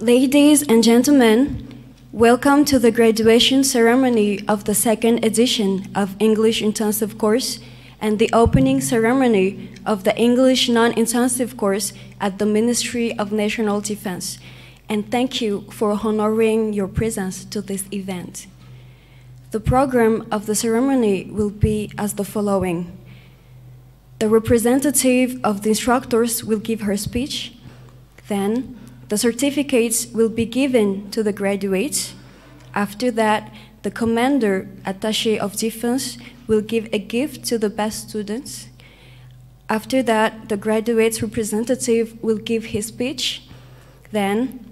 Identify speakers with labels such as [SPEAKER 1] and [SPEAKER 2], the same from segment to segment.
[SPEAKER 1] Ladies and gentlemen, welcome to the graduation ceremony of the second edition of English Intensive Course and the opening ceremony of the English Non-Intensive Course at the Ministry of National Defense. And thank you for honoring your presence to this event. The program of the ceremony will be as the following. The representative of the instructors will give her speech. Then, the certificates will be given to the graduates. After that, the Commander Attaché of Defense will give a gift to the best students. After that, the graduates' representative will give his speech. Then,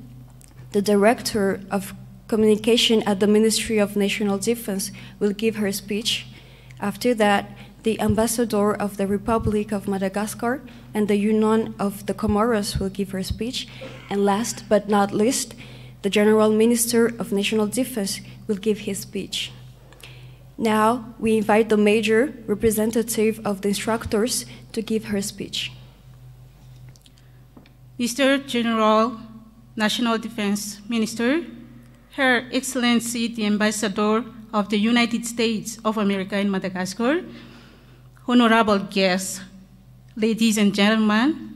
[SPEAKER 1] the Director of Communication at the Ministry of National Defense will give her speech. After that, the Ambassador of the Republic of Madagascar and the Union of the Comoros will give her speech. And last but not least, the General Minister of National Defense will give his speech. Now, we invite the Major Representative of the Instructors to give her speech.
[SPEAKER 2] Mr. General, National Defense Minister, Her Excellency the Ambassador of the United States of America in Madagascar, honorable guests, ladies and gentlemen,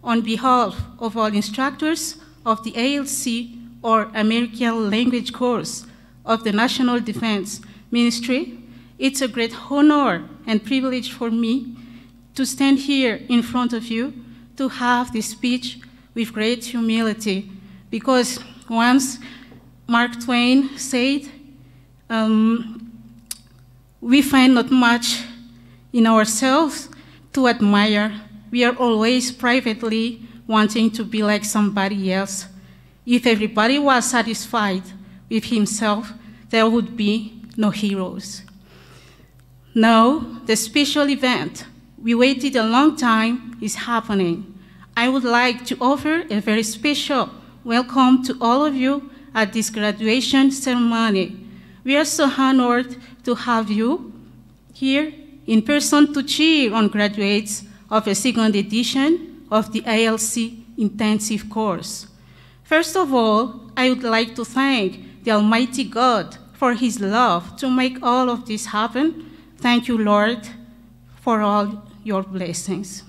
[SPEAKER 2] on behalf of all instructors of the ALC or American Language Course of the National Defense Ministry, it's a great honor and privilege for me to stand here in front of you to have this speech with great humility, because once Mark Twain said, we find not much in ourselves to admire. We are always privately wanting to be like somebody else. If everybody was satisfied with himself, there would be no heroes. Now, the special event we waited a long time is happening. I would like to offer a very special welcome to all of you at this graduation ceremony. We are so honored to have you here in person to cheer on graduates of a second edition of the ALC intensive course. First of all, I would like to thank the Almighty God for his love to make all of this happen. Thank you, Lord, for all your blessings.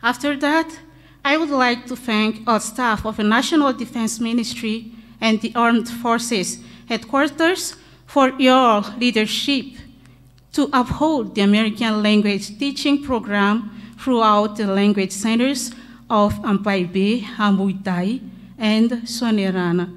[SPEAKER 2] After that, I would like to thank all staff of the National Defense Ministry and the Armed Forces Headquarters for your leadership to uphold the American language teaching program throughout the language centers of Ampaibe, Hamuitai, and Sonerana.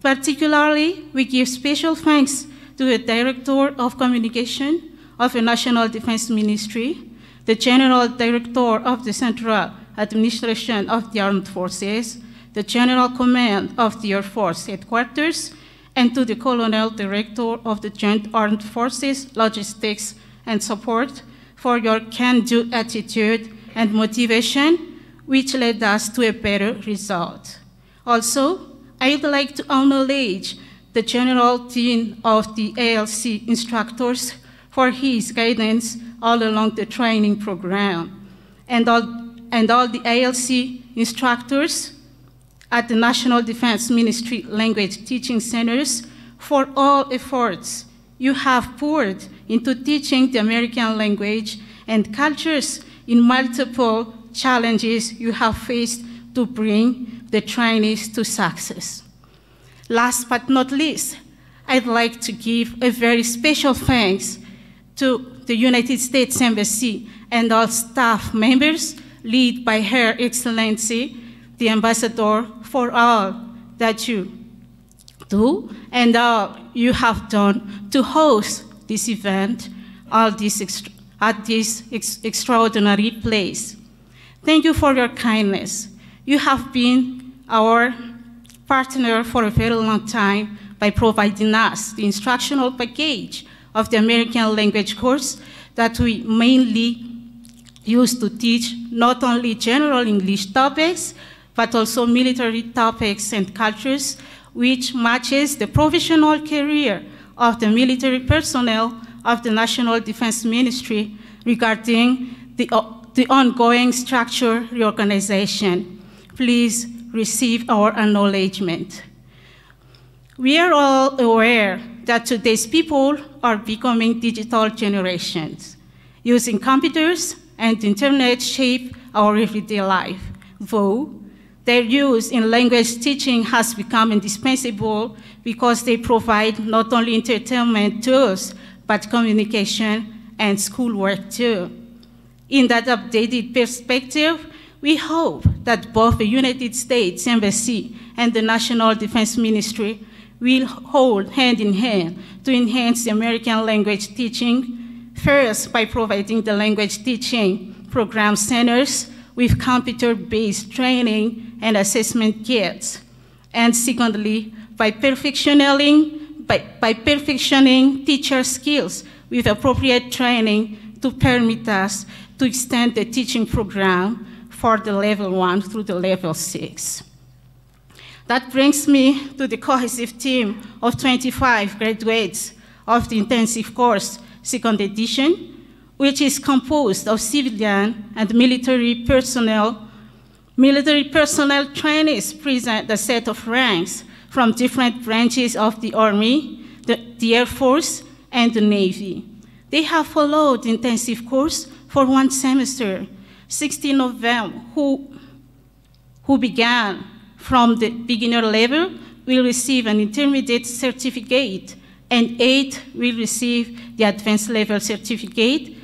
[SPEAKER 2] Particularly, we give special thanks to the Director of Communication of the National Defense Ministry, the General Director of the Central Administration of the Armed Forces, the General Command of the Air Force Headquarters, and to the Colonel Director of the Joint Armed Forces Logistics and Support for your can-do attitude and motivation, which led us to a better result. Also, I would like to acknowledge the General Dean of the ALC instructors for his guidance all along the training program, and all the ALC instructors at the National Defense Ministry Language Teaching Centers for all efforts you have poured into teaching the American language and cultures in multiple challenges you have faced to bring the trainees to success. Last but not least, I'd like to give a very special thanks to the United States Embassy and all staff members, led by Her Excellency, the Ambassador, for all that you do and all you have done to host this event at this extraordinary place. Thank you for your kindness. You have been our partner for a very long time by providing us the instructional package of the American language course that we mainly use to teach not only general English topics, but also military topics and cultures, which matches the professional career of the military personnel of the National Defense Ministry regarding the ongoing structure reorganization. Please receive our acknowledgement. We are all aware that today's people are becoming digital generations. Using computers and the internet shape our everyday life, though their use in language teaching has become indispensable because they provide not only entertainment tools, but communication and schoolwork too. In that updated perspective, we hope that both the United States Embassy and the National Defense Ministry will hold hand in hand to enhance the American language teaching, first by providing the language teaching program centers with computer-based training and assessment kits, and secondly, by perfectioning teacher skills with appropriate training to permit us to extend the teaching program for the level 1 through the level 6. That brings me to the cohesive team of 25 graduates of the intensive course second edition, which is composed of civilian and military personnel. Military personnel trainees present a set of ranks from different branches of the Army, the Air Force, and the Navy. They have followed the intensive course for 1 semester. 16 of them who began from the beginner level will receive an intermediate certificate, and 8 will receive the advanced level certificate,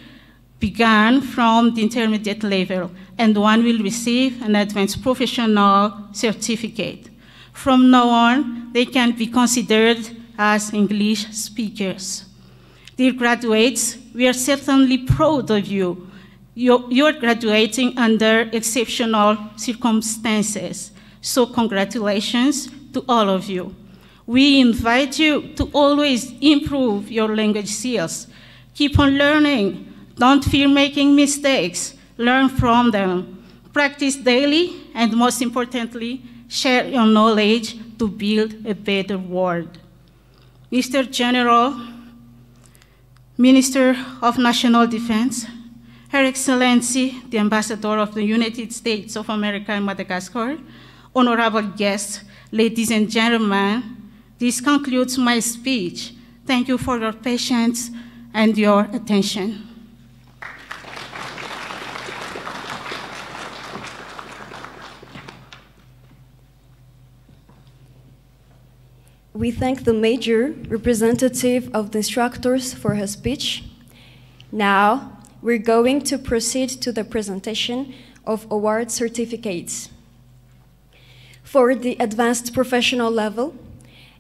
[SPEAKER 2] began from the intermediate level, and 1 will receive an advanced professional certificate. From now on, they can be considered as English speakers. Dear graduates, we are certainly proud of you. You are graduating under exceptional circumstances, so congratulations to all of you. We invite you to always improve your language skills. Keep on learning. Don't fear making mistakes. Learn from them. Practice daily, and most importantly, share your knowledge to build a better world. Mr. General, Minister of National Defense, Her Excellency, the Ambassador of the United States of America in Madagascar, honorable guests, ladies and gentlemen, this concludes my speech. Thank you for your patience and your attention.
[SPEAKER 1] We thank the Major, representative of the instructors, for her speech. Now, we're going to proceed to the presentation of award certificates. For the advanced professional level,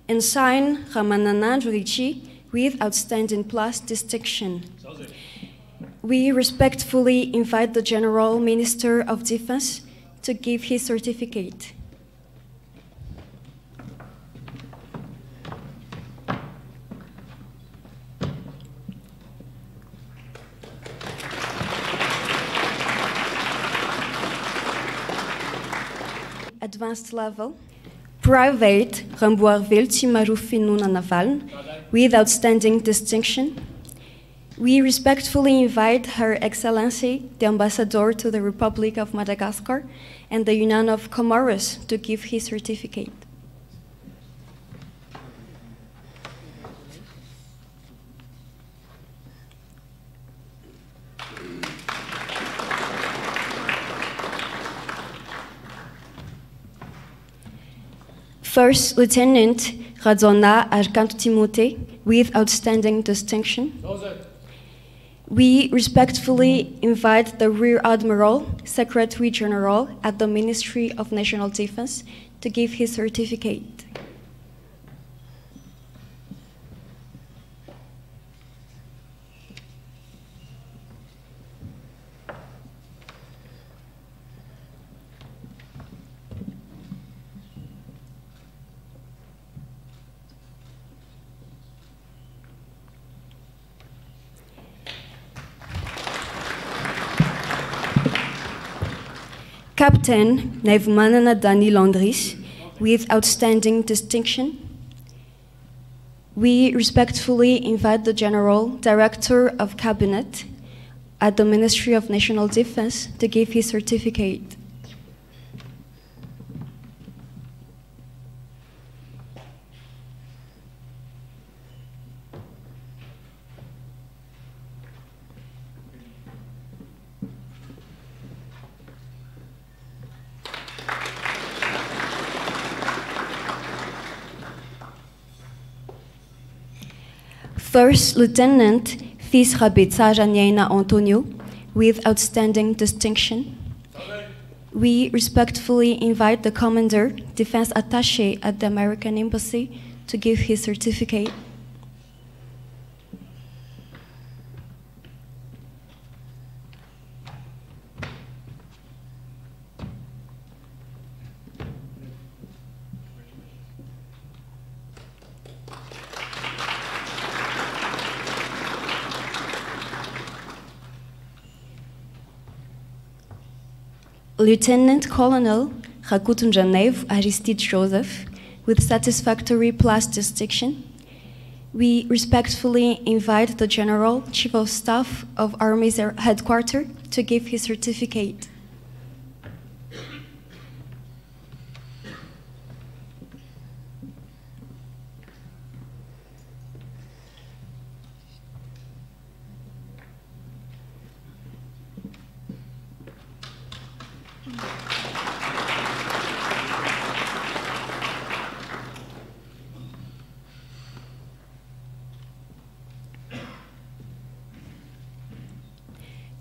[SPEAKER 1] Ensign Antananarivo with Outstanding Plus distinction. We respectfully invite the General Minister of Defense to give his certificate. Advanced level, Private Ramboarville Timarufinuna Naval with Outstanding distinction. We respectfully invite Her Excellency, the Ambassador to the Republic of Madagascar and the Union of Comoros to give his certificate. First Lieutenant Radzona Arcanto Timote with Outstanding distinction. We respectfully invite the Rear Admiral, Secretary General at the Ministry of National Defense to give his certificate. Captain Nevmanana Dani Landris with Outstanding distinction. We respectfully invite the General Director of Cabinet at the Ministry of National Defense to give his certificate. First Lieutenant Fils Rabetsa Janiaina Antonio with Outstanding distinction. We respectfully invite the Commander, Defense Attaché at the American Embassy to give his certificate. Lieutenant Colonel Rakutunjanev Aristide Joseph with Satisfactory Plus distinction. We respectfully invite the General Chief of Staff of Army's Headquarters to give his certificate.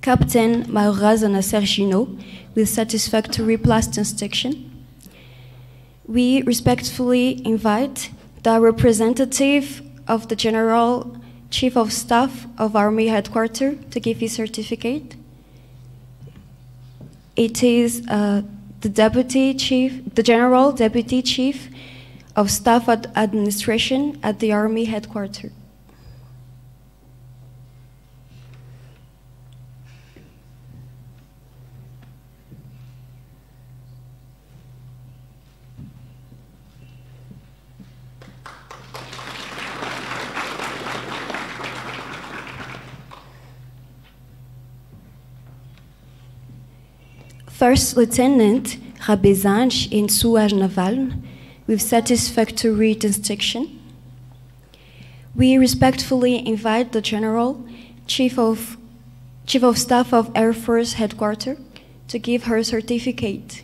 [SPEAKER 1] Captain Mahorazana Sergino with Satisfactory Plus distinction. We respectfully invite the representative of the General Chief of Staff of Army Headquarters to give his certificate. It is the General Deputy Chief of Staff Administration at the Army Headquarters. First Lieutenant Rabezange in Suaj Naval, with satisfactory distinction. We respectfully invite the General, Chief of Staff of Air Force Headquarters, to give her certificate.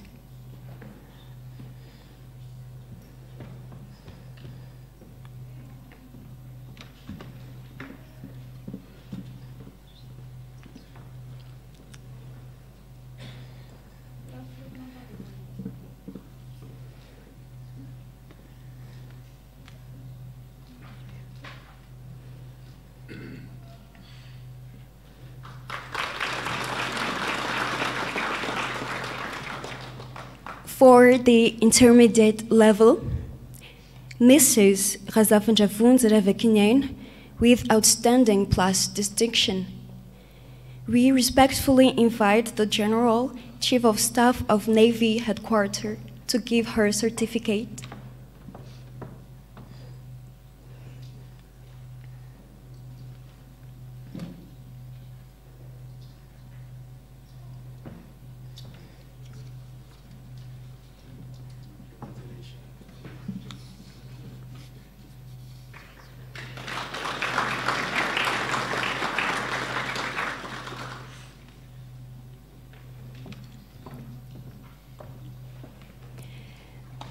[SPEAKER 1] For the intermediate level, Mrs. Razafanjavun Zeravekinyan with outstanding plus distinction. We respectfully invite the General, Chief of Staff of Navy Headquarters to give her certificate.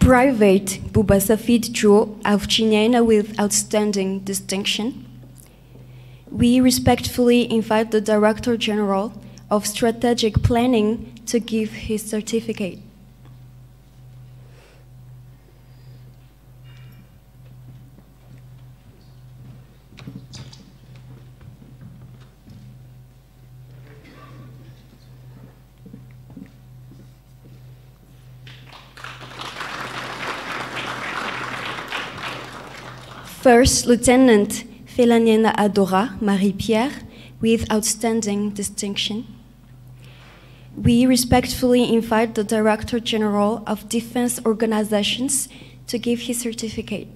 [SPEAKER 1] Private Bubasafid Jo Avchinena with outstanding distinction. We respectfully invite the Director General of Strategic Planning to give his certificate. First Lieutenant Felaniena Adora Marie-Pierre with outstanding distinction. We respectfully invite the Director General of Defense Organizations to give his certificate.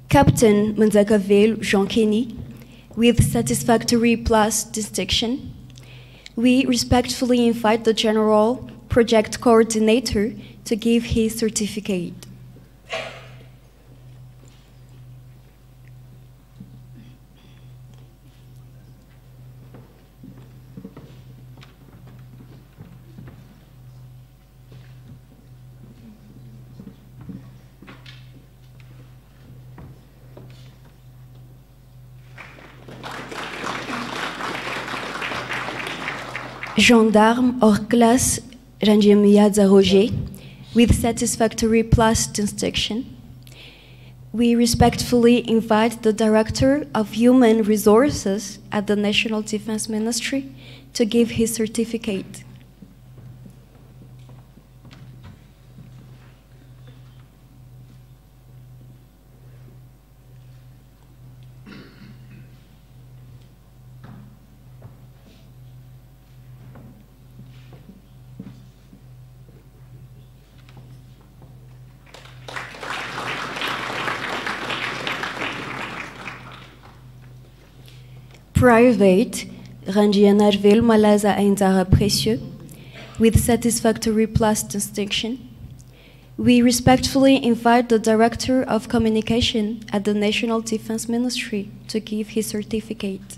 [SPEAKER 1] Captain Manzakavel Jean Kenny, with satisfactory plus distinction. We respectfully invite the General Project Coordinator to give his certificate. Gendarme hors classe Ranjemiadza Roger, with satisfactory plus distinction. We respectfully invite the Director of Human Resources at the National Defense Ministry to give his certificate. Private Ranjianarvel Malaza Ainzara Précieux, with satisfactory plus distinction. We respectfully invite the Director of Communication at the National Defense Ministry to give his certificate.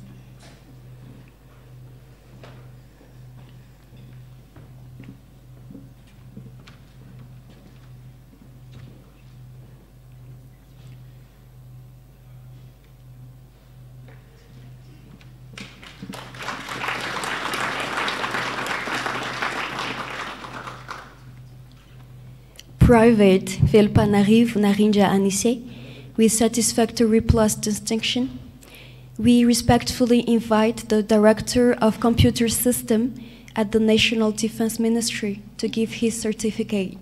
[SPEAKER 1] Private Velpanarivo Narinja Anise, with satisfactory plus distinction. We respectfully invite the Director of Computer System at the National Defense Ministry to give his certificate.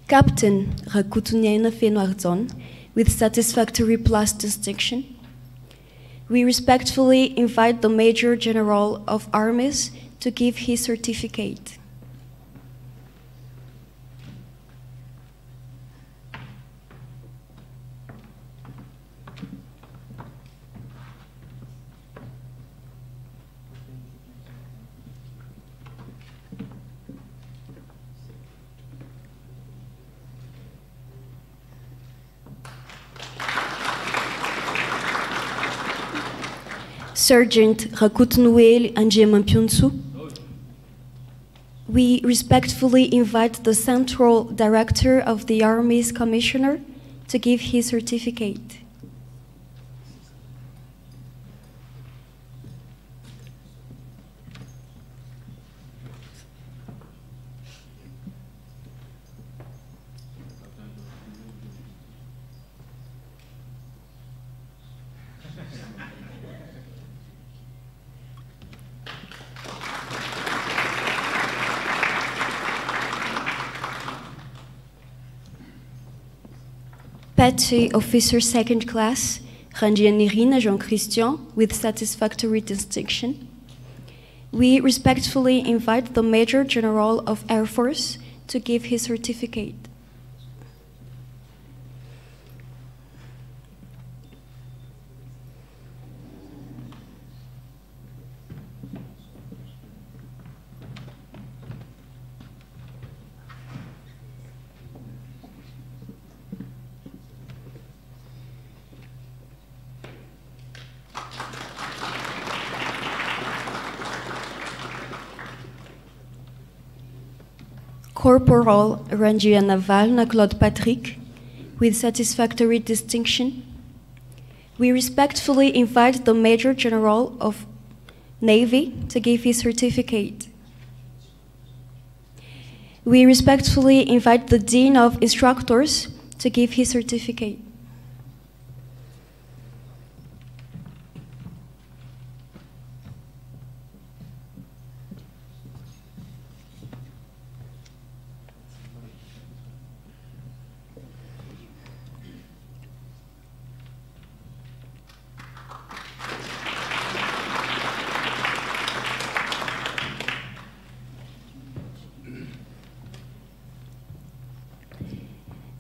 [SPEAKER 1] Captain Rakutunena Fenoarzon, with satisfactory plus distinction. We respectfully invite the Major General of Armies to give his certificate. Sergeant Rakutunuel Anjemampyunsu. We respectfully invite the Central Director of the Army's Commissioner to give his certificate. Petty Officer Second Class, Rangianirina Jean-Christian, with satisfactory distinction. We respectfully invite the Major General of Air Force to give his certificate. Corporal Rangia Naval Claude Patrick, with satisfactory distinction. We respectfully invite the Major General of Navy to give his certificate. We respectfully invite the Dean of Instructors to give his certificate.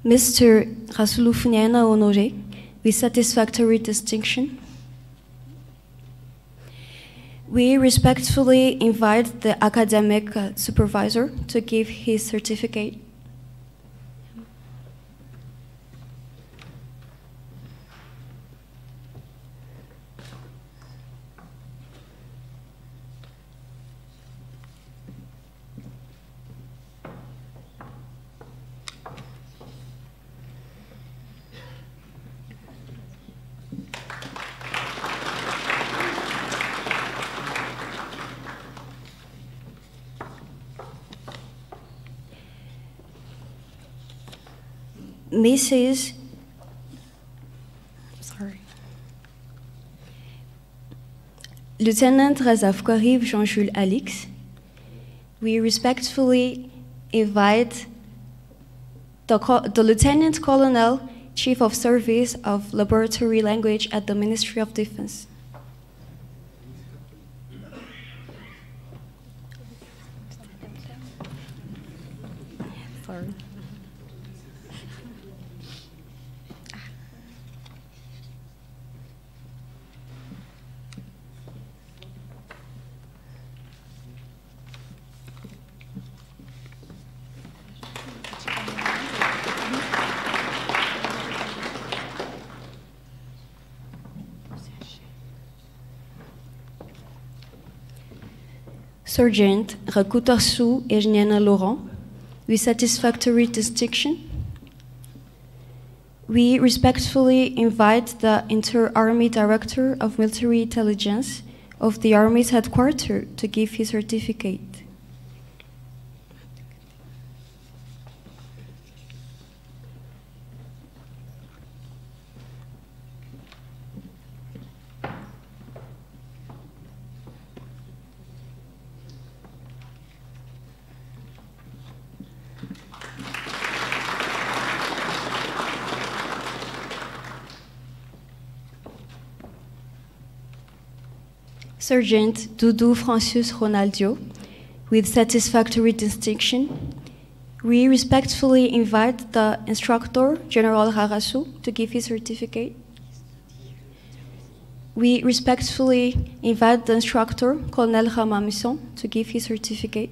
[SPEAKER 1] Mr. Rasulufuniana Honoré, with satisfactory distinction. We respectfully invite the academic supervisor to give his certificate. Mrs. Lieutenant Razafkariv Jean-Jules Alix, we respectfully invite the Lieutenant Colonel, Chief of Service of Laboratory Language at the Ministry of Defense. Sorry. Sergeant Rakutarsu Ejniana Laurent, with satisfactory distinction. We respectfully invite the Inter-Army Director of Military Intelligence of the Army's headquarters to give his certificate. Sergeant Doudou Francis Ronaldio, with satisfactory distinction. We respectfully invite the instructor, General Harasu, to give his certificate. We respectfully invite the instructor, Colonel Ramamisson, to give his certificate.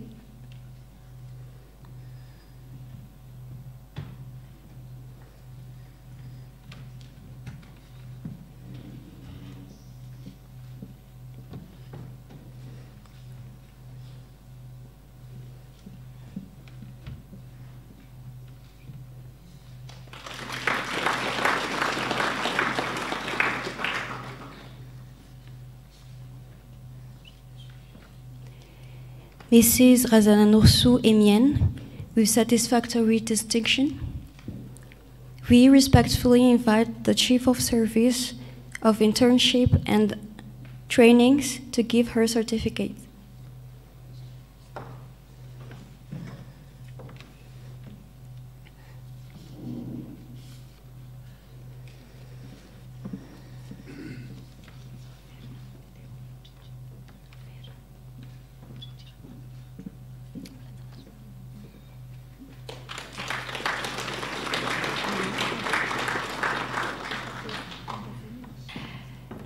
[SPEAKER 1] Mrs. Razananorsou Emienne, with satisfactory distinction. We respectfully invite the Chief of Service of Internship and Trainings to give her certificate.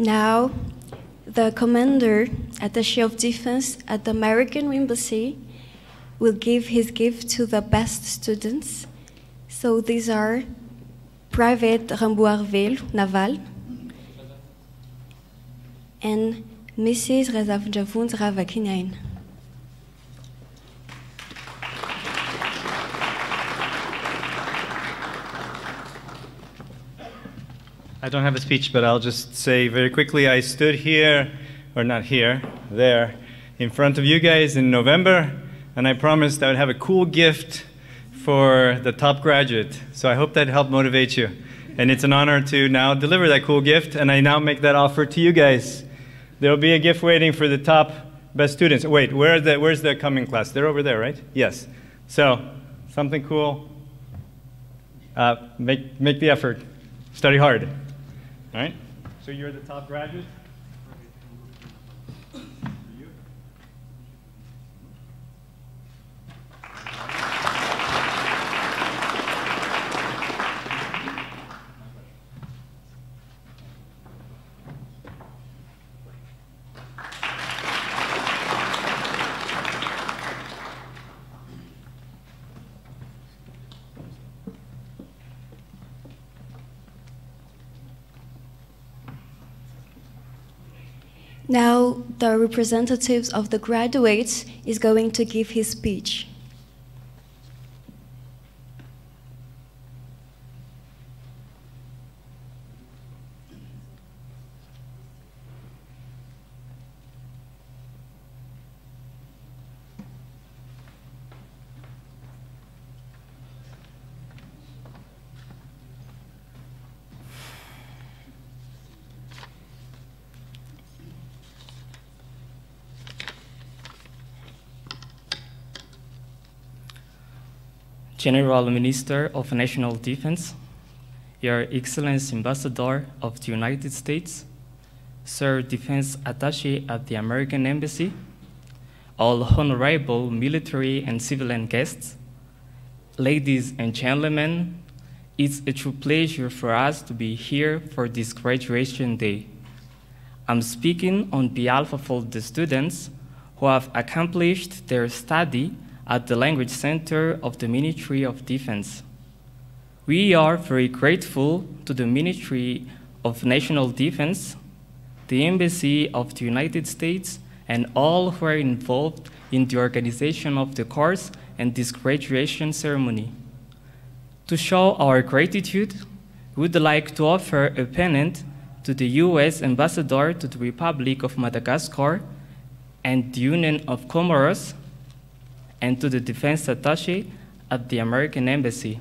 [SPEAKER 1] Now, the Commander, Attaché of Defense at the American Embassy, will give his gift to the best students. So these are Private Rambourville Naval and Mrs. Razavjavund Ravakinain.
[SPEAKER 3] I don't have a speech, but I'll just say very quickly, I stood here, or not here, there, in front of you guys in November, and I promised I would have a cool gift for the top graduate. So I hope that helped motivate you. And it's an honor to now deliver that cool gift, and I now make that offer to you guys. There will be a gift waiting for the top best students. Wait, where's the coming class? They're over there, right? Yes. So, something cool. Make the effort. Study hard. All right? So you're the top graduate?
[SPEAKER 1] Now, the representatives of the graduates is going to give his speech.
[SPEAKER 4] General Minister of National Defense, Your Excellency Ambassador of the United States, Sir Defense Attaché at the American Embassy, all honorable military and civilian guests, ladies and gentlemen, it's a true pleasure for us to be here for this graduation day. I'm speaking on behalf of all the students who have accomplished their study at the Language Center of the Ministry of Defense. We are very grateful to the Ministry of National Defense, the Embassy of the United States, and all who are involved in the organization of the course and this graduation ceremony. To show our gratitude, we would like to offer a pennant to the U.S. Ambassador to the Republic of Madagascar and the Union of Comoros, and to the Defense Attaché at the American Embassy.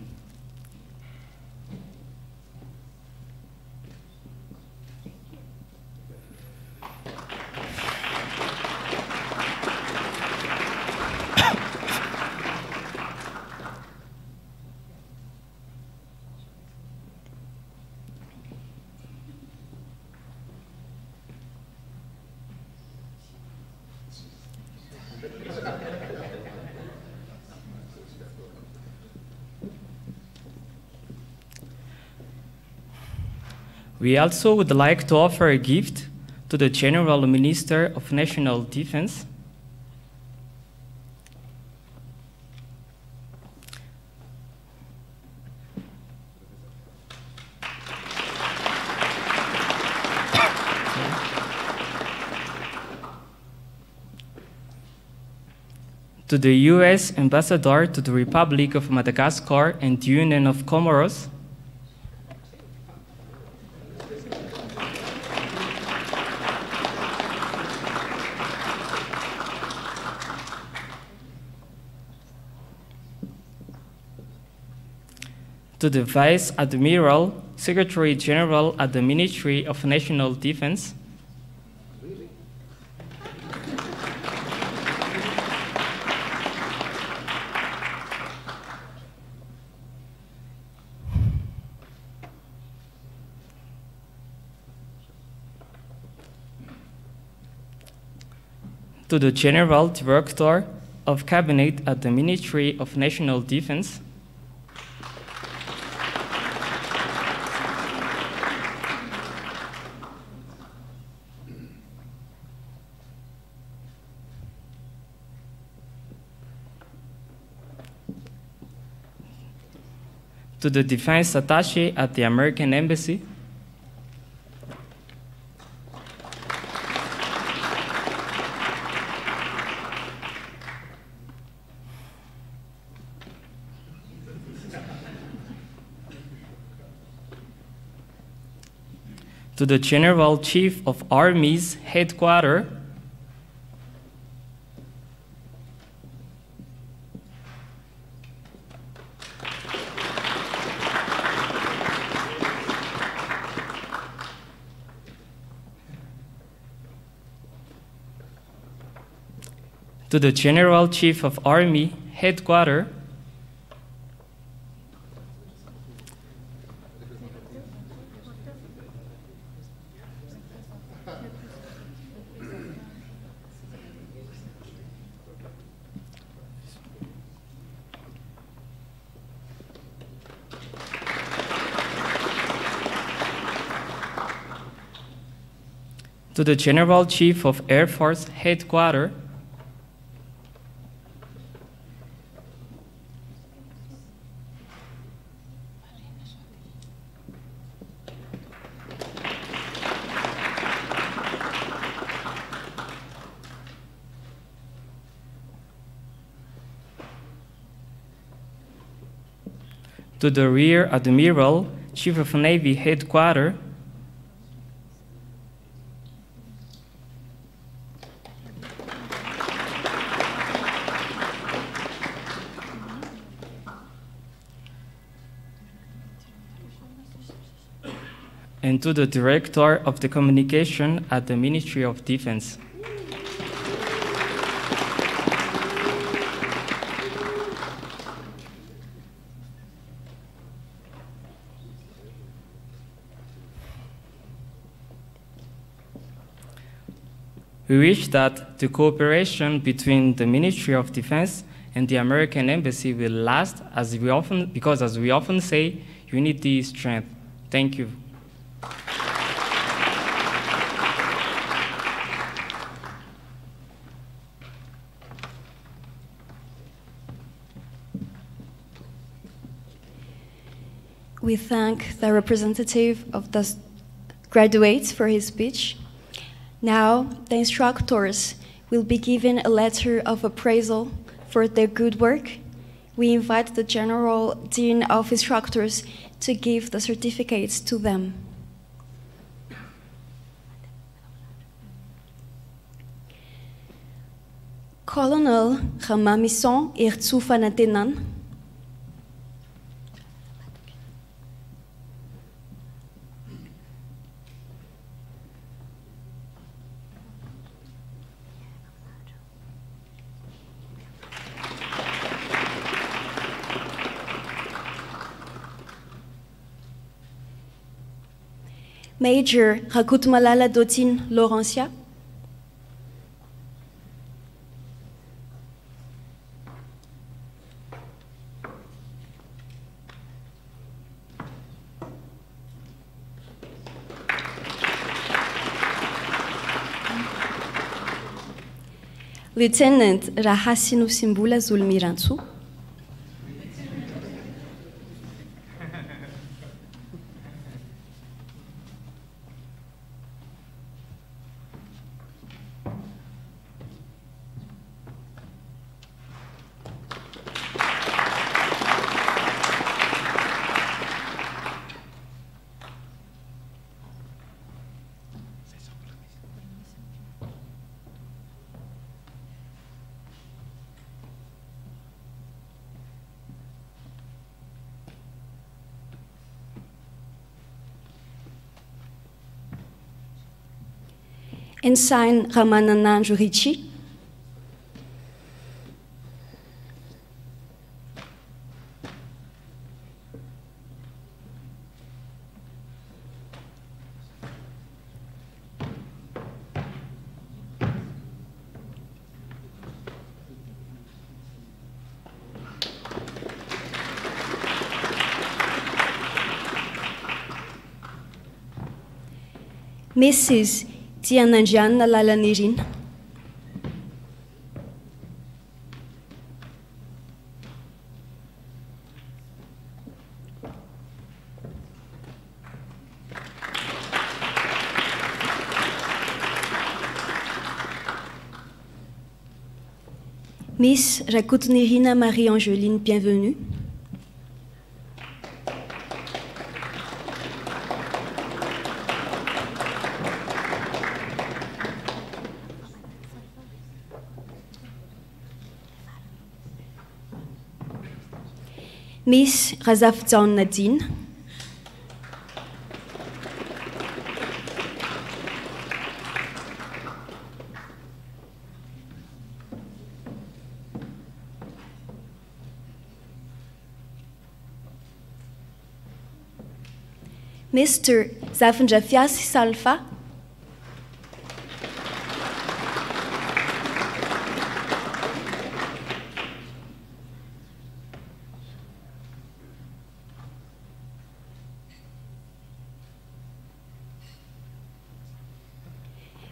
[SPEAKER 4] We also would like to offer a gift to the General Minister of National Defense. To the U.S. Ambassador to the Republic of Madagascar and the Union of Comoros. To the Vice Admiral, Secretary General at the Ministry of National Defense. To the General Director of Cabinet at the Ministry of National Defense. To the Defense Attaché at the American Embassy. To the General Chief of Army's headquarters. To the General Chief of Army headquarters. To the General Chief of Air Force headquarters. To the Rear Admiral, Chief of Navy headquarters. And to the Director of the Communication at the Ministry of Defense. We wish that the cooperation between the Ministry of Defense and the American Embassy will last, because as we often say, unity is strength. Thank you.
[SPEAKER 1] We thank the representative of the graduates for his speech. Now, the instructors will be given a letter of appraisal for their good work. We invite the General Dean of Instructors to give the certificates to them. Colonel Ramamison Irtsufanatenan. Major Rakutmalala Dotine Laurentia. Lieutenant Rahasino Simbula Zulmiransu. Ensign Ramanandan Jurichi. Mrs. Tiananjan Lalanirin. Miss Rakutnirina Marie-Angeline, bienvenue. Miss Razafzan Nadine. Mr. Zafanjafias Salfa.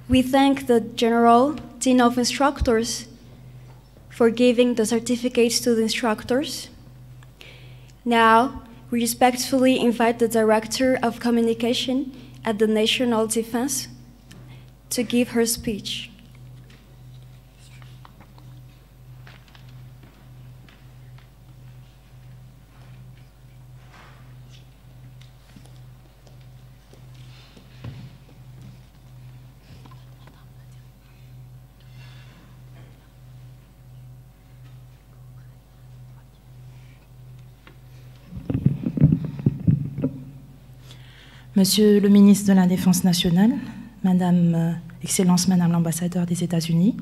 [SPEAKER 1] We thank the General Dean of Instructors for giving the certificates to the instructors. Now, we respectfully invite the Director of Communication at the National Defense to give her speech.
[SPEAKER 5] Monsieur le ministre de la Défense nationale, Excellence Madame l'ambassadeur des États-Unis,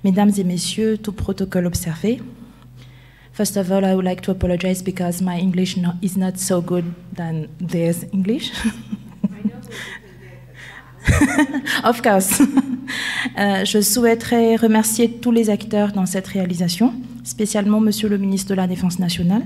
[SPEAKER 5] Mesdames et Messieurs, tout protocole observé. First of all, I would like to apologize because my English is not so good than theirs English. Of course. Je souhaiterais remercier tous les acteurs dans cette réalisation, spécialement Monsieur le ministre de la Défense nationale,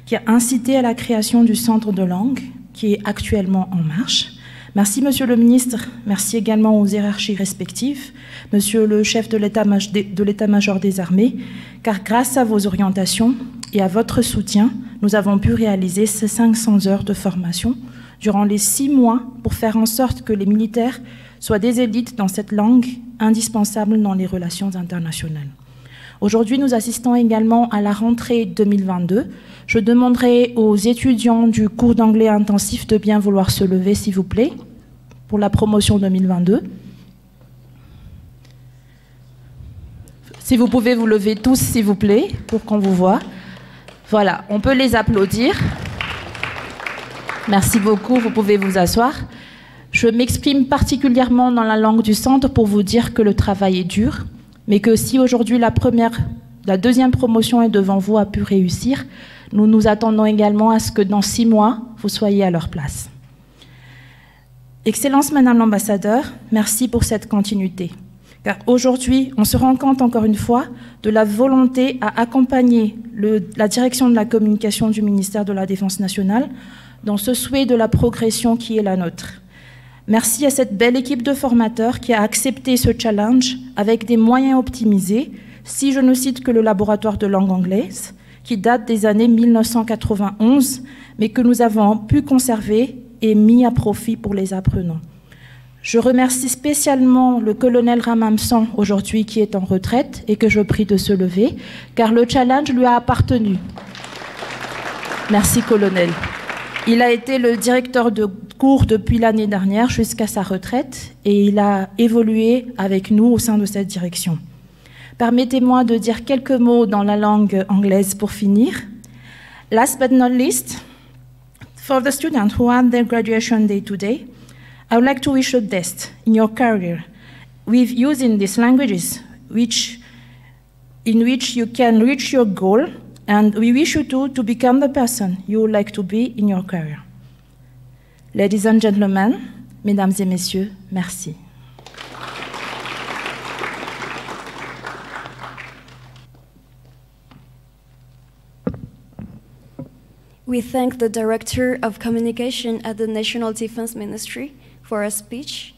[SPEAKER 5] qui a incité à la création du centre de langue, qui est actuellement en marche. Merci, Monsieur le ministre. Merci également aux hiérarchies respectives, Monsieur le chef de l'état-major des armées, car grâce à vos orientations et à votre soutien, nous avons pu réaliser ces 500 heures de formation durant les 6 mois pour faire en sorte que les militaires soient des élites dans cette langue indispensable dans les relations internationales. Aujourd'hui, nous assistons également à la rentrée 2022. Je demanderai aux étudiants du cours d'anglais intensif de bien vouloir se lever, s'il vous plaît, pour la promotion 2022. Si vous pouvez vous lever tous, s'il vous plaît, pour qu'on vous voit. Voilà, on peut les applaudir. Merci beaucoup, vous pouvez vous asseoir. Je m'exprime particulièrement dans la langue du centre pour vous dire que le travail est dur, mais que si aujourd'hui la deuxième promotion est devant vous a pu réussir, nous nous attendons également à ce que dans 6 mois, vous soyez à leur place. Excellence Madame l'ambassadeur, merci pour cette continuité. Car aujourd'hui, on se rend compte encore une fois de la volonté à accompagner la direction de la communication du ministère de la Défense nationale dans ce souhait de la progression qui est la nôtre. Merci à cette belle équipe de formateurs qui a accepté ce challenge avec des moyens optimisés, si je ne cite que le laboratoire de langue anglaise, qui date des années 1991, mais que nous avons pu conserver et mis à profit pour les apprenants. Je remercie spécialement le colonel Ramamsan, aujourd'hui qui est en retraite, et que je prie de se lever, car le challenge lui a appartenu. Merci, colonel. Il a été le directeur de cours depuis l'année dernière jusqu'à sa retraite, et il a évolué avec nous au sein de cette direction. Permettez-moi de dire quelques mots dans la langue anglaise pour finir. Last but not least, for the students who had their graduation day today, I would like to wish you the best in your career with using these languages in which you can reach your goal, and we wish you to become the person you would like to be in your career. Ladies and gentlemen, mesdames et messieurs, merci.
[SPEAKER 1] We thank the Director of Communication at the National Defense Ministry for a speech.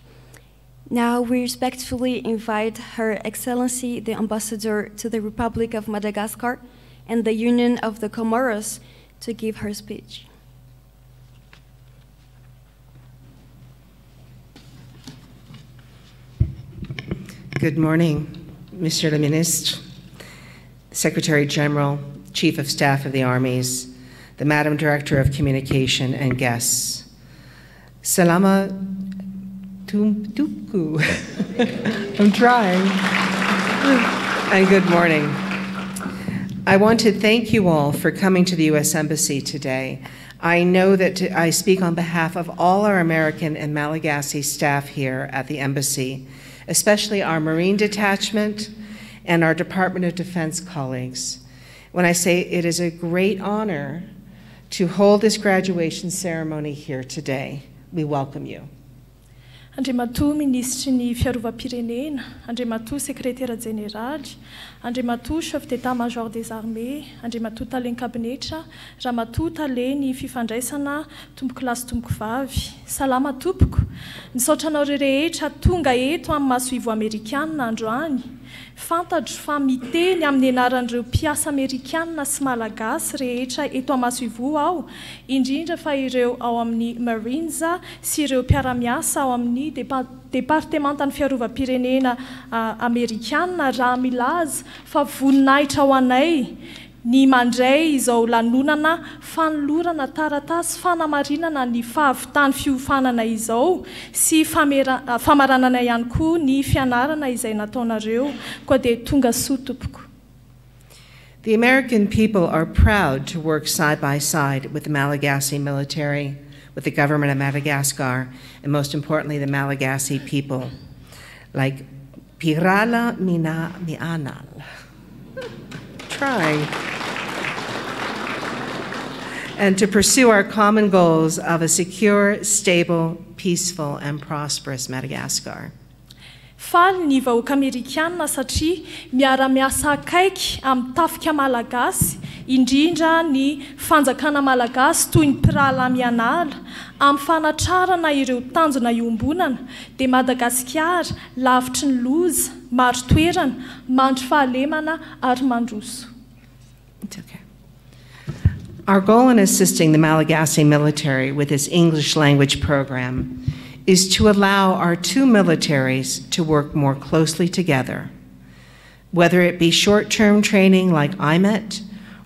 [SPEAKER 1] Now we respectfully invite Her Excellency the Ambassador to the Republic of Madagascar and the Union of the Comoros to give her speech.
[SPEAKER 6] Good morning, Monsieur le Ministre, Secretary General, Chief of Staff of the Armies, the Madam Director of Communication, and guests. Salama Tumtuku. I'm trying. And good morning. I want to thank you all for coming to the U.S. Embassy today. I know that I speak on behalf of all our American and Malagasy staff here at the Embassy, especially our Marine Detachment and our Department of Defense colleagues, when I say it is a great honor to hold this graduation ceremony here today. We welcome you.
[SPEAKER 7] Andriamatoa Ministry ny Fiarovam-pirenena, Andriamatoa Secrétaire Général, Andriamatoa Chef d'État-Major des Armées, Andriamatoa Talen Kabinetra, Ramatoa Talen Fifandraisana, Tompoko Lahy sy Tompoko Vavy. Salama tompoko. Misaotra anao rehetra tonga eto amin'ny masoivo Amerikanina androany. Fantatro fa miteny amin'ny anaran'ireo mpiasa Amerikanina sy Malagasy rehetra eto Masoivo ao, indrindra fa ireo ao amin'ny Marines sy ireo mpiara-miasa ao amin'ny Departementan'ny Fiarovam-pirenena Amerikanina raha milaza fa voninahitra ho anay ny mandray izao lanonana fanolorana taratasy fanamarinana ny fahavitany fiofanana izao sy famaranana ihany koa ny fianarana izay nataonareo koa dia tonga soa tompoko.
[SPEAKER 6] The American people are proud to work side by side with the Malagasy military, with the government of Madagascar, and most importantly, the Malagasy people, like Pirala Mina Mianal. Trying. And to pursue our common goals of a secure, stable, peaceful, and prosperous Madagascar.
[SPEAKER 7] Faly ny vahoaka Amerikanina satria miara-miasa akaiky amin'ny tafika Malagasy, indrindra ny fanjakana Malagasy toy ny Pirala Mianala, amin'ny fanatrarana ireo tanjona iombonana, dia Madagasikara lavitry ny loza, maro toerana, mandry fahalemana ary mandroso.
[SPEAKER 6] It's okay. Our goal in assisting the Malagasy military with its English language program is to allow our two militaries to work more closely together, whether it be short-term training like IMET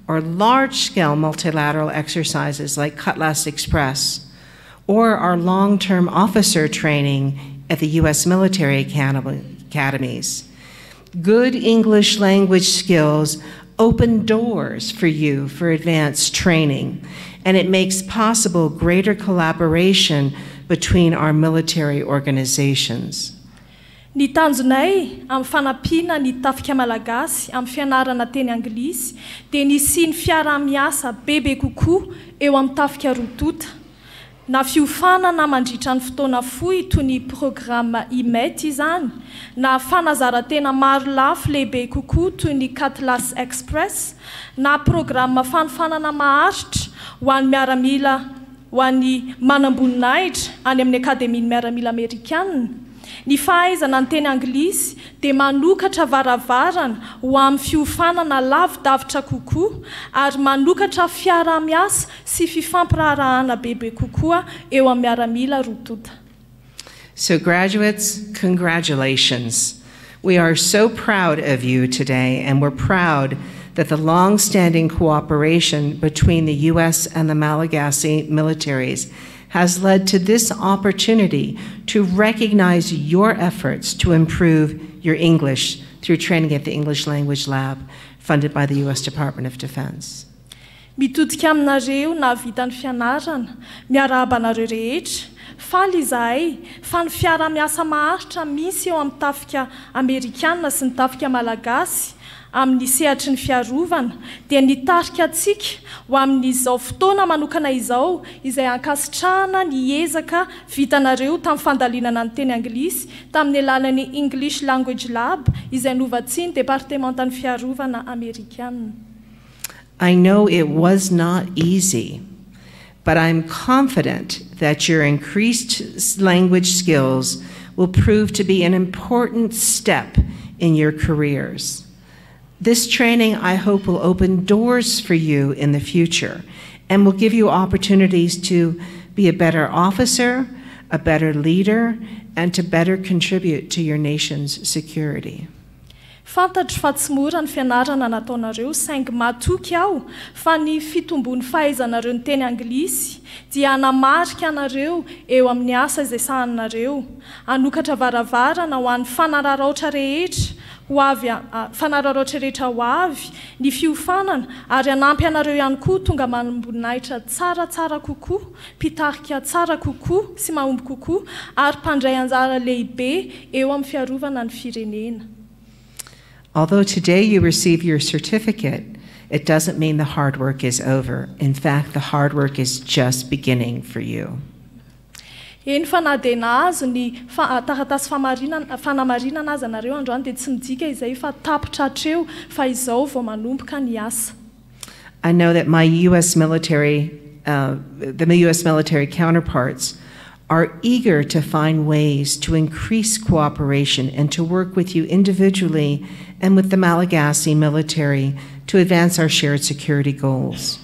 [SPEAKER 6] or large-scale multilateral exercises like Cutlass Express, or our long-term officer training at the U.S. military academies. Good English language skills open doors for you for advanced training, and it makes possible greater collaboration between our military organizations.
[SPEAKER 7] Ny tanjonay amin'ny fanampiana ny tafika Malagasy amin'ny fianarana teny Anglisy dia nisy ny fiara-miasa bebe kokoa eo amin'ny tafika rotota. Na fiofanana mandritra ny fotoana fohy toy ny programme IMET izany, na fanazarantena maro lafo lehibe kokoa toy ny Cutlass Express, na programme fanofanana maharitra ho an'ny miaramila ho an'ny manamboninahitra any amin'ny akademiany miaramila amerikanina. Ny fahaizana ny teny anglisy dia manokatra varavarana ho amin'ny fiofanana lavidavitra kokoa ary manokatra fiara-miasa sy fifampirarahana bebe kokoa eo amin'ny miaramila rotota.
[SPEAKER 6] So graduates, congratulations. We are so proud of you today, and we're proud that the long-standing cooperation between the U.S. and the Malagasy militaries has led to this opportunity to recognize your efforts to improve your English through training at the English Language Lab funded by the U.S. Department of Defense.
[SPEAKER 7] Mitodika aminareo na vitan'ny fianarana, miarahaba anareo rehetra, faly izahay fa ny fiara-miasa maharitra misy eo amin'ny tafika Amerikanina sy ny tafika Malagasy amin'ny sehatry ny fiarovana dia nitarika antsika ho amin'izao fotoana manokana izao izay ankasitrahana ny ezaka vitanareo tamin'ny fandalinana ny teny anglisy tamin'ny alalan'ny English Language Lab izay novatsiany departementan'ny fiarovana Amerikanina.
[SPEAKER 6] I know it was not easy, but I'm confident that your increased language skills will prove to be an important step in your careers. This training, I hope, will open doors for you in the future and will give you opportunities to be a better officer, a better leader, and to better contribute to your nation's security.
[SPEAKER 7] Fantatro fa tsy mora ny fianarana nataonareo saingy matoky aho fa ny fitombon'ny fahaizanareo ny teny anglisy dia hanamarika anareo eo amin'ny asa izay sahaninareo, hanokatra varavarana ho an'ny fanararaotra rehetra ho avy fanararaotra rehetra ho avy ny fiofanana ary hanampy anareo ihany koa tonga manamboninahitra tsaratsara kokoa, mpitarika tsara kokoa sy mahomby kokoa ary mpandray anjara lehibe eo amin'ny fiarovana ny firenena.
[SPEAKER 6] Although today you receive your certificate, it doesn't mean the hard work is over. In fact, the hard work is just beginning for you.
[SPEAKER 7] Eny fa na dia nahazo ny taratasy fanamarinana azy anareo androany dia tsy midika izay fa tapitra hatreo fa izao vao manomboka ny asa.
[SPEAKER 6] I know that my U.S. military, the U.S. military counterparts are eager to find ways to increase cooperation and to work with you individually and with the Malagasy military to advance our shared security goals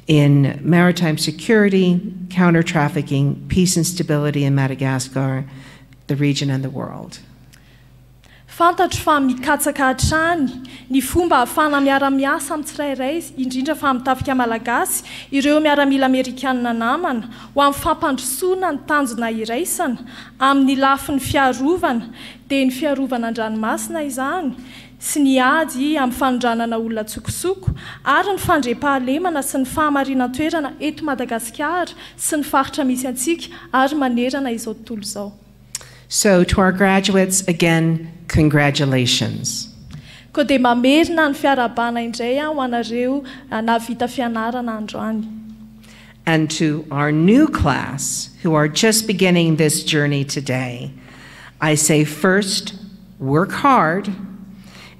[SPEAKER 6] in maritime security, counter-trafficking, peace and stability in Madagascar, the region and the world.
[SPEAKER 7] Fantatro fa mikatsaka hatrany ny fomba ahafahana miara-miasa amin'ny tsirairay indrindra fa amin'ny tafika Malagasy ireo miaramila Amerikanina namana ho amin'ny fampandrosoana ny tanjona iraisana amin'ny lafin'ny fiarovana dia ny fiarovana an-dranomasina izany sy ny ady amin'ny fanondranana olona tsokosoko ary ny fandriam-pahalemana sy ny fahamarinana-toerana eto Madagasikara sy ny faritra misy antsika ary manerana izao tontolo izao.
[SPEAKER 6] So to our graduates, again, congratulations.
[SPEAKER 7] Ko dia mamerina ny fiarabana indray ho anareo navita fianarana androany.
[SPEAKER 6] And to our new class who are just beginning this journey today, I say first, work hard,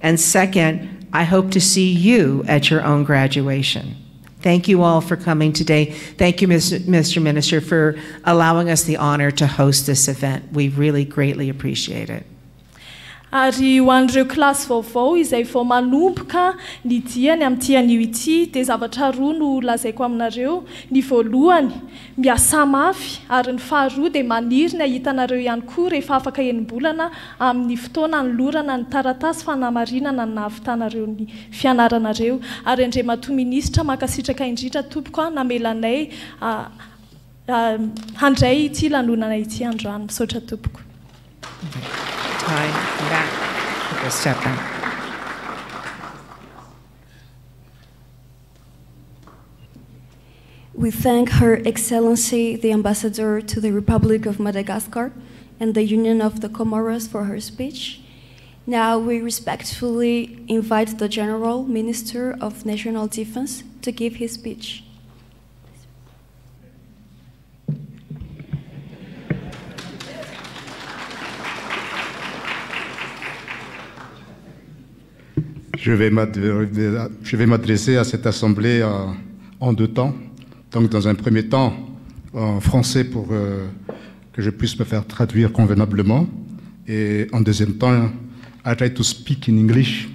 [SPEAKER 6] and second, I hope to see you at your own graduation. Thank you all for coming today. Thank you, Mr. Minister, for allowing us the honor to host this event. We really greatly appreciate it.
[SPEAKER 7] Ary ho an'ireo klasy vaovao izay vao manomboka ny diany amin'ity anio ity dia zavatra roa no lazaiko aminareo. Ny voalohany miasa mafy ary ny faharoa dia maniry ny ahitanareo ihany koa rehefa afaka enim-bolana amin'ny fotoana ny lorana ny taratasy fanamarinana ny nahavitanareo ny fianaranareo. Ary Andriamatoa Minisitra mankasitraka indrindra tompoko namelanay handray ity lanonana ity androany. Misaotra tompoko.
[SPEAKER 6] Time back. Take a step back.
[SPEAKER 1] We thank Her Excellency the Ambassador to the Republic of Madagascar and the Union of the Comoros for her speech. Now we respectfully invite the General Minister of National Defense to give his speech.
[SPEAKER 8] Je vais m'adresser à cette Assemblée en deux temps. Donc, dans un premier temps, en français pour que je puisse me faire traduire convenablement. Et en deuxième temps, I try to speak in English.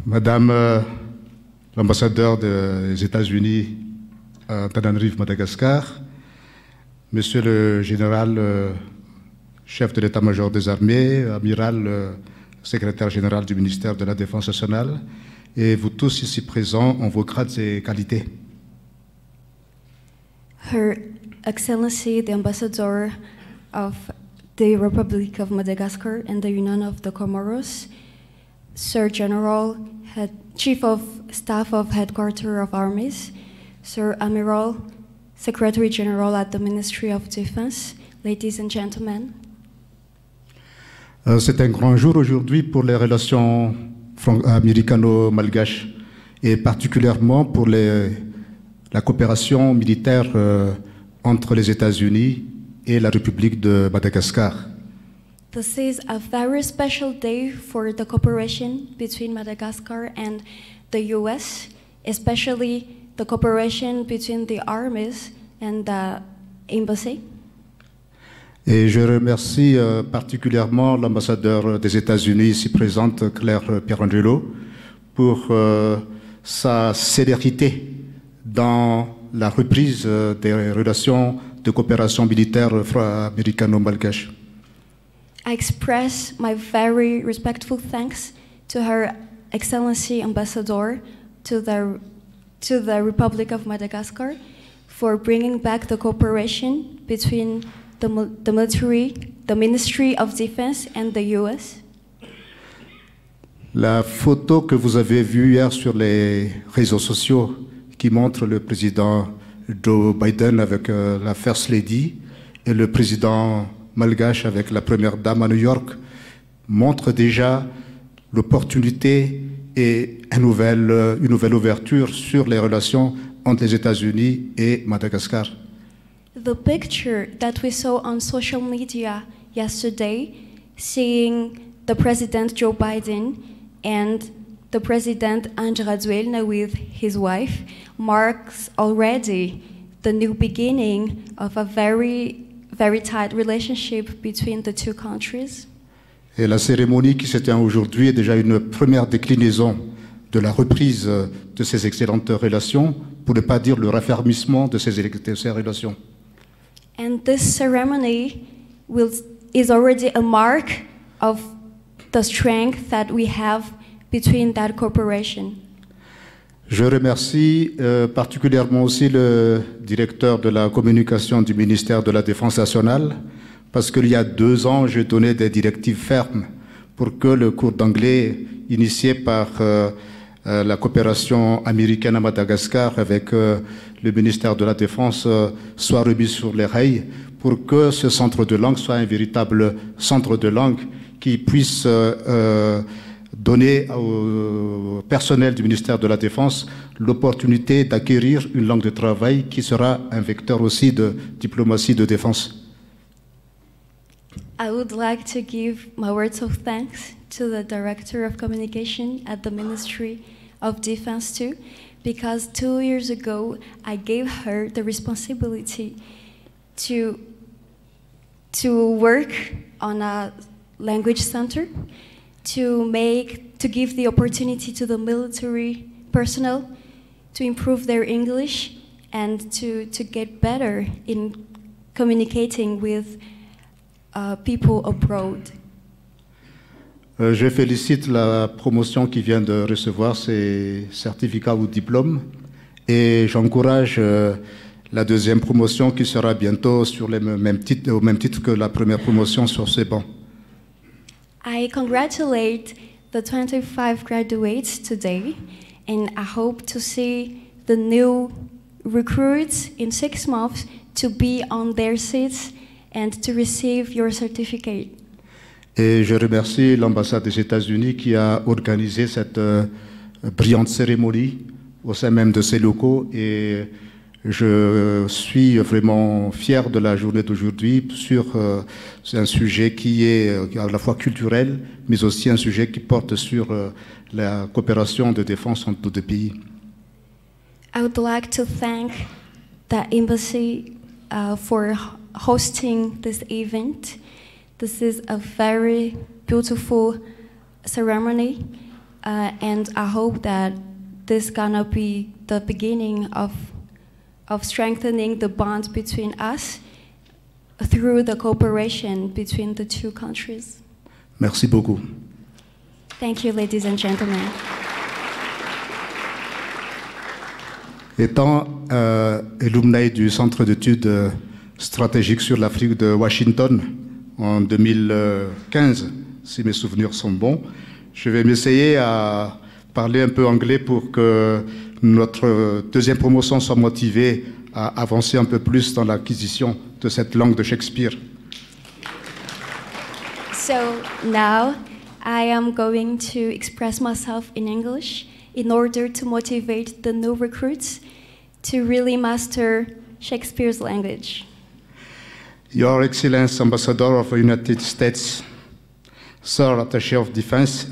[SPEAKER 8] Madame l'ambassadeur des États-Unis à Antananarivo, Madagascar, Monsieur le général chef de l'état-major des armées, amiral secrétaire général du ministère de la Défense nationale, et vous tous ici présents en vos grades et qualités.
[SPEAKER 1] Her Excellency, the Ambassador of the Republic of Madagascar and the Union of the Comoros, Sir General, Chief of Staff of Headquarters of Armies, Sir Amiral, Secretary General at the Ministry of Defense, ladies and gentlemen.
[SPEAKER 8] C'est un grand jour aujourd'hui pour les relations américano-malgaches et particulièrement pour la coopération militaire entre les États-Unis et la République de Madagascar.
[SPEAKER 1] This is a very special day for the cooperation between Madagascar and the US, especially the cooperation between the armies and the embassy.
[SPEAKER 8] Et je remercie particulièrement l'ambassadeur des États-Unis ici présente, Claire Pierangelo, pour sa célérité dans la reprise des relations de coopération militaire américano-malgache.
[SPEAKER 1] I express my very respectful thanks to Her Excellency Ambassador to the Republic of Madagascar for bringing back the cooperation between the military, the Ministry of Defense and the US.
[SPEAKER 8] La photo que vous avez vue hier sur les réseaux sociaux qui montre le président Joe Biden avec la First Lady et le président malgache avec la première dame à New York montre déjà l'opportunité et une nouvelle ouverture sur les relations entre les États-Unis et Madagascar.
[SPEAKER 1] The picture that we saw on social media yesterday, seeing the President Joe Biden and the President André Rajoelina with his wife, marks already the new beginning of a very tight relationship between the two countries.
[SPEAKER 8] Et la cérémonie qui se tient aujourd'hui est déjà une première déclinaison de la reprise de ces excellentes relations, pour ne pas dire le raffermissement de ces relations.
[SPEAKER 1] And this ceremony is already a mark of the strength that we have between that cooperation.
[SPEAKER 8] Je remercie particulièrement aussi le directeur de la communication du ministère de la Défense nationale, parce qu'il y a 2 ans, j'ai donné des directives fermes pour que le cours d'anglais initié par la coopération américaine à Madagascar avec le ministère de la Défense soit remis sur les rails pour que ce centre de langue soit un véritable centre de langue qui puisse donner au personnel du ministère de la Défense l'opportunité d'acquérir une langue de travail qui sera un vecteur aussi de diplomatie de défense.
[SPEAKER 1] I would like to give my words of thanks to the Director of Communication at the Ministry of Defense too, because 2 years ago I gave her the responsibility to work on a language center, to give the opportunity to the military personnel to improve their English and to get better in communicating with people abroad.
[SPEAKER 8] Je félicite la promotion qui vient de recevoir ses certificats ou diplômes et j'encourage la deuxième promotion qui sera bientôt sur au même titre que la première promotion sur ces bancs.
[SPEAKER 1] I congratulate the 25 graduates today and I hope to see the new recruits in 6 months to be on their seats and to receive your certificate.
[SPEAKER 8] Et je remercie l'ambassade des États-Unis qui a organisé cette brillante cérémonie au sein même de ces locaux et je suis vraiment fier de la journée d'aujourd'hui sur un sujet qui est à la fois culturel mais aussi un sujet qui porte sur la coopération de défense entre nos deux pays.
[SPEAKER 1] I would like to thank the embassy for hosting this event. This is a very beautiful ceremony, and I hope that this is gonna be the beginning of strengthening the bonds between us through the cooperation between the two countries.
[SPEAKER 8] Merci beaucoup.
[SPEAKER 1] Thank you, ladies and gentlemen.
[SPEAKER 8] Étant alumni du Centre d'études stratégiques sur l'Afrique de Washington en 2015, si mes souvenirs sont bons, je vais m'essayer à parler un peu anglais pour que notre deuxième promotion soit motivée à avancer un peu plus dans l'acquisition de cette langue de Shakespeare.
[SPEAKER 1] So now I am going to express myself in English in order to motivate the new recruits to really master Shakespeare's language.
[SPEAKER 8] Your Excellence, Ambassador of the United States, Sir Attaché of Defense,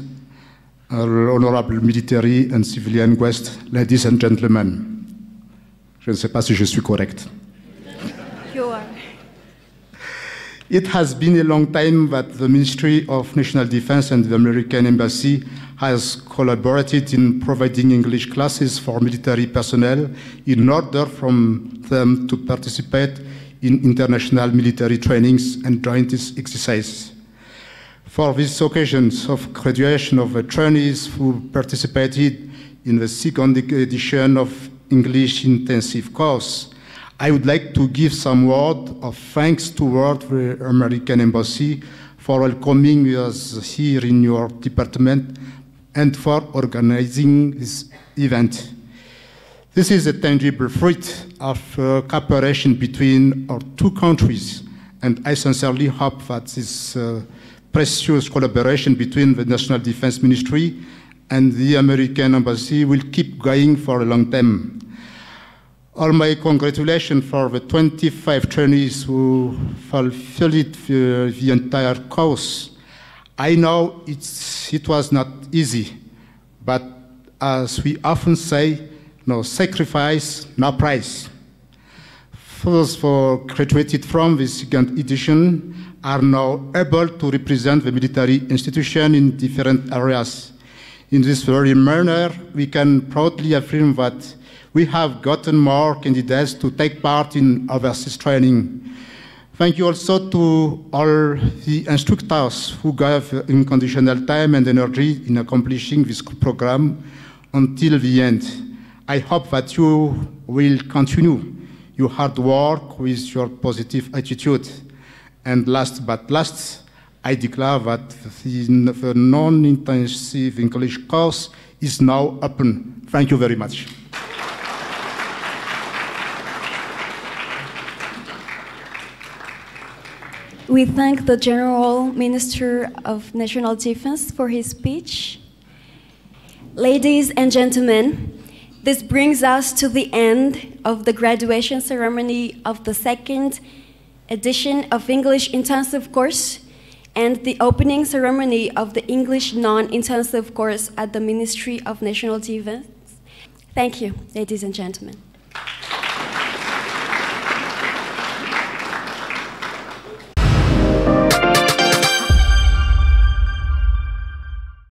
[SPEAKER 8] Honorable Military and Civilian Guests, ladies and gentlemen. Je ne sais pas si je suis correct.
[SPEAKER 1] You are.
[SPEAKER 8] It has been a long time that the Ministry of National Defense and the American Embassy has collaborated in providing English classes for military personnel in order for them to participate in international military trainings and joint exercises. For these occasions of graduation of the trainees who participated in the second edition of English intensive course, I would like to give some word of thanks toward the American Embassy for welcoming us here in your department and for organizing this event. This is a tangible fruit of cooperation between our two countries, and I sincerely hope that this precious collaboration between the National Defense Ministry and the American Embassy will keep going for a long time. All my congratulations for the 25 trainees who fulfilled the entire course. I know it was not easy, but as we often say, no sacrifice, no prize. Those who graduated from the second edition are now able to represent the military institution in different areas. In this very manner, we can proudly affirm that we have gotten more candidates to take part in overseas training. Thank you also to all the instructors who gave unconditional time and energy in accomplishing this program until the end. I hope that you will continue your hard work with your positive attitude. And last but last, I declare that the non-intensive English course is now open. Thank you very much.
[SPEAKER 1] We thank the General Minister of National Defense for his speech. Ladies and gentlemen, this brings us to the end of the graduation ceremony of the second edition of English Intensive Course and the opening ceremony of the English Non-Intensive Course at the Ministry of National Defense. Thank you, ladies and gentlemen.